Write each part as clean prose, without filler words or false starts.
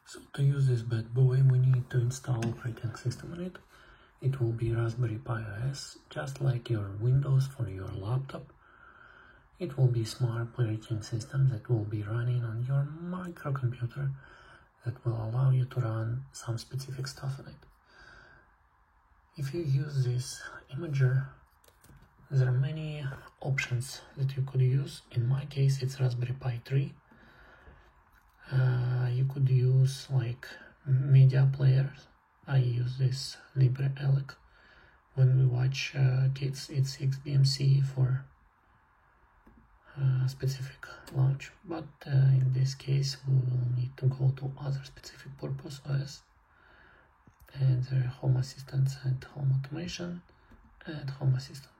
So to use this bad boy, we need to install operating system on it. It will be Raspberry Pi OS, just like your Windows for your laptop. It will be smart operating system that will be running on your microcomputer that will allow you to run some specific stuff on it. If you use this imager, there are many options that you could use. In my case, it's Raspberry Pi 3. You could use like media players. I use this LibreElec. When we watch kids, it's XBMC for specific launch, but in this case we will need to go to other specific purpose OS, and there are Home Assistant and Home Automation and Home Assistant.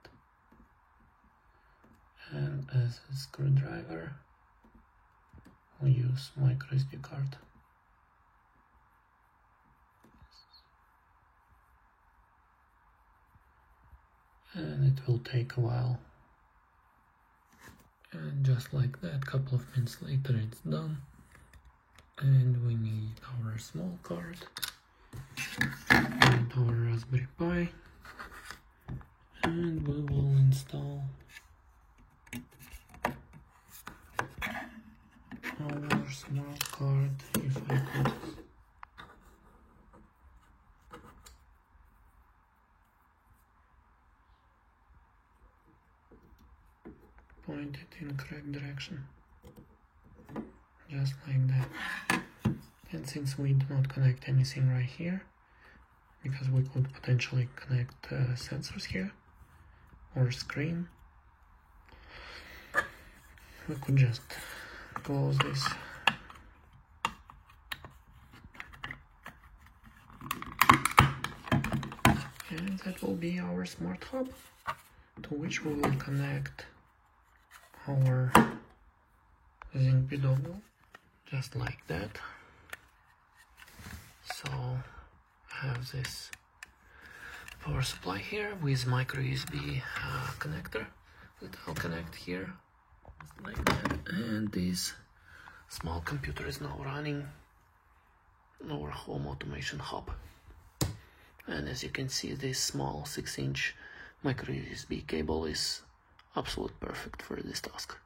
And as a screwdriver we use microSD card. And it will take a while. And just like that, couple of minutes later it's done. And we need our small card and our Raspberry Pi, and we will install our small card. If I could point it in the correct direction, just like that. And since we do not connect anything right here, because we could potentially connect sensors here or screen, we could just close this. And that will be our smart hub, to which we will connect our ZigBee dongle, just like that. So I have this power supply here with micro USB connector that I'll connect here, like that. And this small computer is now running our home automation hub. And as you can see, this small 6-inch micro USB cable is absolutely perfect for this task.